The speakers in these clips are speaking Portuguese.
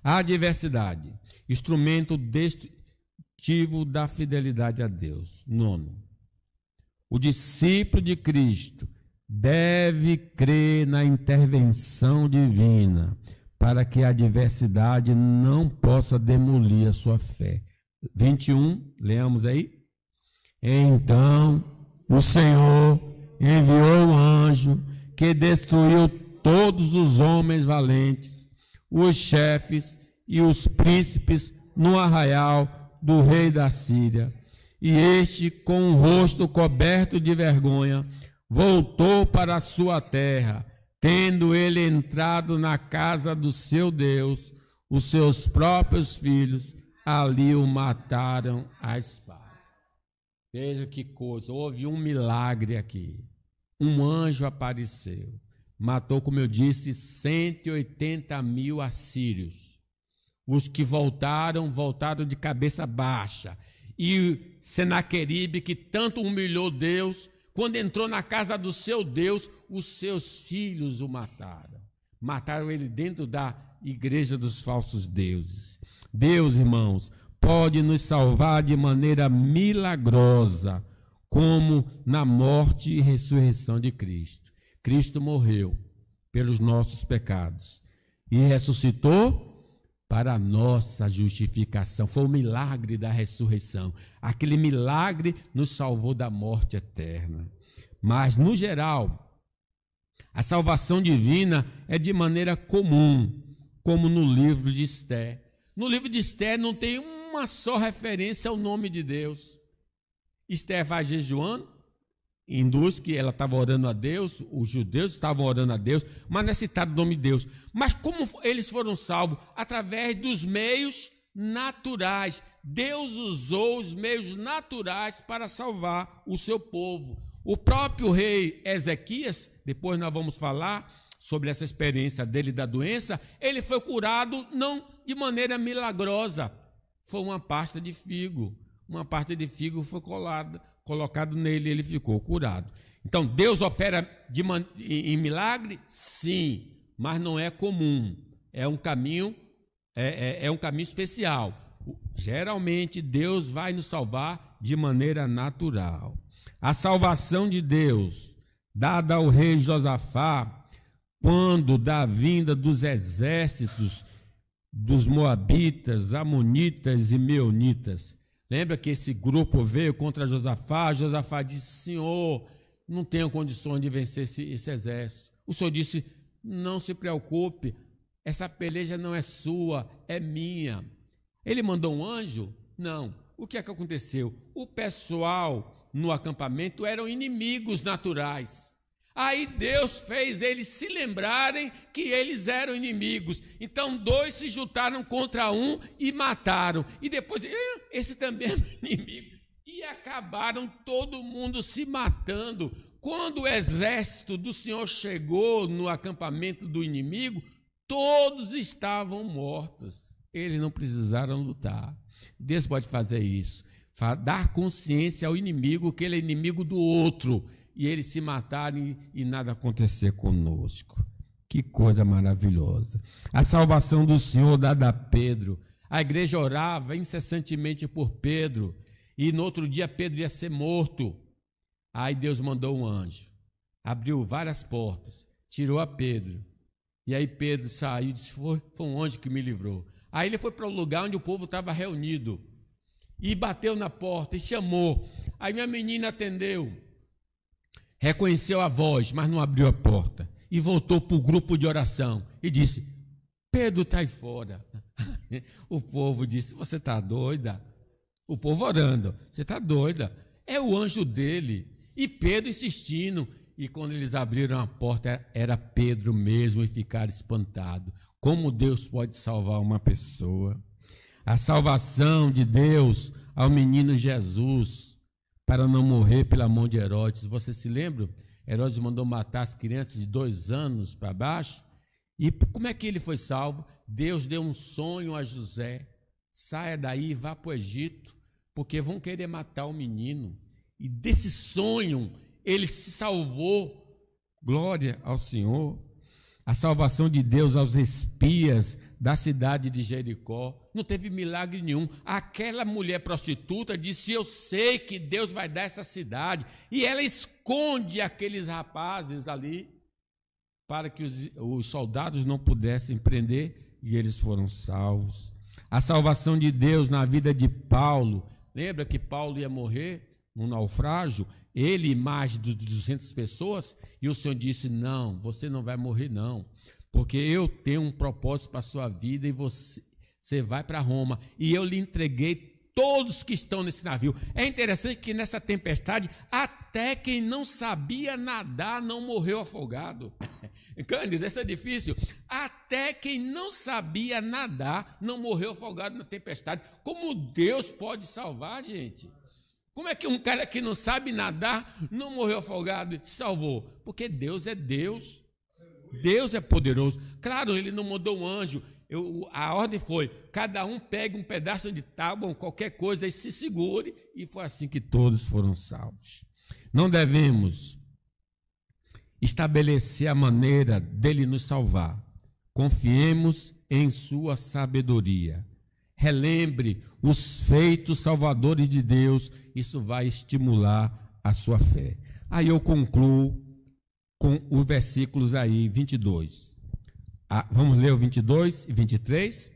A adversidade, instrumento destrutivo da fidelidade a Deus. 9. O discípulo de Cristo deve crer na intervenção divina para que a adversidade não possa demolir a sua fé. 21, leamos aí. Então o Senhor enviou um anjo que destruiu todos os homens valentes, os chefes e os príncipes no arraial do rei da Síria. E este, com o rosto coberto de vergonha, voltou para a sua terra, tendo ele entrado na casa do seu Deus. Os seus próprios filhos ali o mataram à espada. Veja que coisa, houve um milagre aqui. Um anjo apareceu, matou, como eu disse, 180.000 assírios. Os que voltaram de cabeça baixa. E Senaqueribe, que tanto humilhou Deus, quando entrou na casa do seu Deus, os seus filhos o mataram. Mataram ele dentro da igreja dos falsos deuses. Deus, irmãos, pode nos salvar de maneira milagrosa, como na morte e ressurreição de Cristo. Cristo morreu pelos nossos pecados e ressuscitou para a nossa justificação. Foi o milagre da ressurreição. Aquele milagre nos salvou da morte eterna. Mas, no geral, a salvação divina é de maneira comum, como no livro de Esther. No livro de Esther não tem uma só referência ao nome de Deus. Esther vai jejuando, induz que ela estava orando a Deus, os judeus estavam orando a Deus, mas não é citado o nome de Deus. Mas como eles foram salvos? Através dos meios naturais. Deus usou os meios naturais para salvar o seu povo. O próprio rei Ezequias, depois nós vamos falar sobre essa experiência dele da doença, ele foi curado não de maneira milagrosa, foi uma pasta de figo. Uma parte de figo foi colocado nele e ele ficou curado. Então, Deus opera em milagre? Sim, mas não é comum. É um caminho, é um caminho especial. Geralmente, Deus vai nos salvar de maneira natural. A salvação de Deus, dada ao rei Josafá, quando da vinda dos exércitos dos moabitas, amonitas e meunitas. Lembra que esse grupo veio contra Josafá? Josafá disse: Senhor, não tenho condições de vencer esse exército. O Senhor disse: não se preocupe, essa peleja não é sua, é minha. Ele mandou um anjo? Não. O que é que aconteceu? O pessoal no acampamento eram inimigos naturais. Aí Deus fez eles se lembrarem que eles eram inimigos. Então 2 se juntaram contra um e mataram. E depois, esse também é inimigo. E acabaram todo mundo se matando. Quando o exército do Senhor chegou no acampamento do inimigo, todos estavam mortos. Eles não precisaram lutar. Deus pode fazer isso. Dar consciência ao inimigo que ele é inimigo do outro. E eles se matarem e nada acontecer conosco. Que coisa maravilhosa. A salvação do Senhor dada a Pedro. A igreja orava incessantemente por Pedro. E no outro dia Pedro ia ser morto. Aí Deus mandou um anjo. Abriu várias portas. Tirou a Pedro. E aí Pedro saiu e disse: foi um anjo que me livrou. Aí ele foi para o lugar onde o povo estava reunido. E bateu na porta e chamou. Aí minha menina atendeu. Reconheceu a voz, mas não abriu a porta. E voltou para o grupo de oração e disse: Pedro está aí fora. O povo disse: você está doida? O povo orando: você está doida? É o anjo dele. E Pedro insistindo. E quando eles abriram a porta, era Pedro mesmo, e ficaram espantados. Como Deus pode salvar uma pessoa? A salvação de Deus ao menino Jesus, para não morrer pela mão de Herodes. Você se lembra? Herodes mandou matar as crianças de 2 anos para baixo. E como é que ele foi salvo? Deus deu um sonho a José: saia daí e vá para o Egito, porque vão querer matar o menino. E desse sonho ele se salvou. Glória ao Senhor. A salvação de Deus aos espias da cidade de Jericó, não teve milagre nenhum. Aquela mulher prostituta disse: eu sei que Deus vai dar essa cidade, e ela esconde aqueles rapazes ali, para que os soldados não pudessem prender, e eles foram salvos. A salvação de Deus na vida de Paulo, lembra que Paulo ia morrer num naufrágio, ele e mais de 200 pessoas, e o Senhor disse: não, você não vai morrer não, porque eu tenho um propósito para a sua vida, e você vai para Roma, e eu lhe entreguei todos que estão nesse navio. É interessante que nessa tempestade, até quem não sabia nadar não morreu afogado. Cândido, isso é difícil. Até quem não sabia nadar não morreu afogado na tempestade. Como Deus pode salvar, gente? Como é que um cara que não sabe nadar não morreu afogado e te salvou? Porque Deus é Deus. Deus é poderoso. Claro, ele não mandou um anjo. A ordem foi: cada um pegue um pedaço de tábua, qualquer coisa, e se segure. E foi assim que todos foram salvos. Não devemos estabelecer a maneira dele nos salvar. Confiemos em sua sabedoria. Relembre os feitos salvadores de Deus, isso vai estimular a sua fé. Aí eu concluo com os versículos aí, 22. Vamos ler o 22 e 23?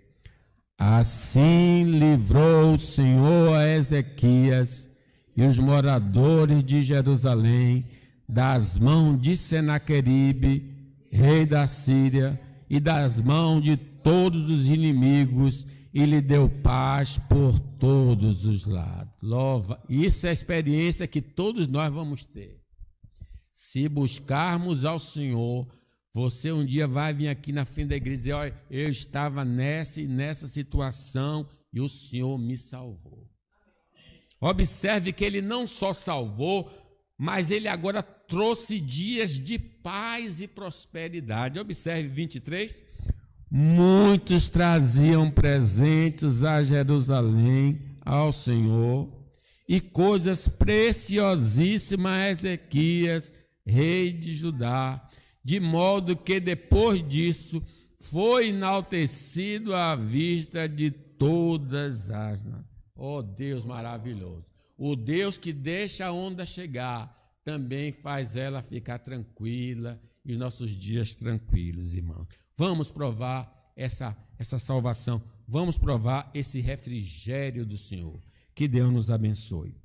Assim livrou o Senhor a Ezequias e os moradores de Jerusalém das mãos de Senaqueribe, rei da Síria, e das mãos de todos os inimigos, e lhe deu paz por todos os lados. Louva! Isso é a experiência que todos nós vamos ter. Se buscarmos ao Senhor, você um dia vai vir aqui na frente da igreja e dizer: olha, eu estava nessa e nessa situação e o Senhor me salvou. Observe que ele não só salvou, mas ele agora trouxe dias de paz e prosperidade. Observe 23. Muitos traziam presentes a Jerusalém, ao Senhor, e coisas preciosíssimas a Ezequias, rei de Judá, de modo que depois disso foi enaltecido à vista de todas as nações. Oh, Deus maravilhoso! O Deus que deixa a onda chegar, também faz ela ficar tranquila, e os nossos dias tranquilos, irmãos. Vamos provar essa salvação, vamos provar esse refrigério do Senhor. Que Deus nos abençoe.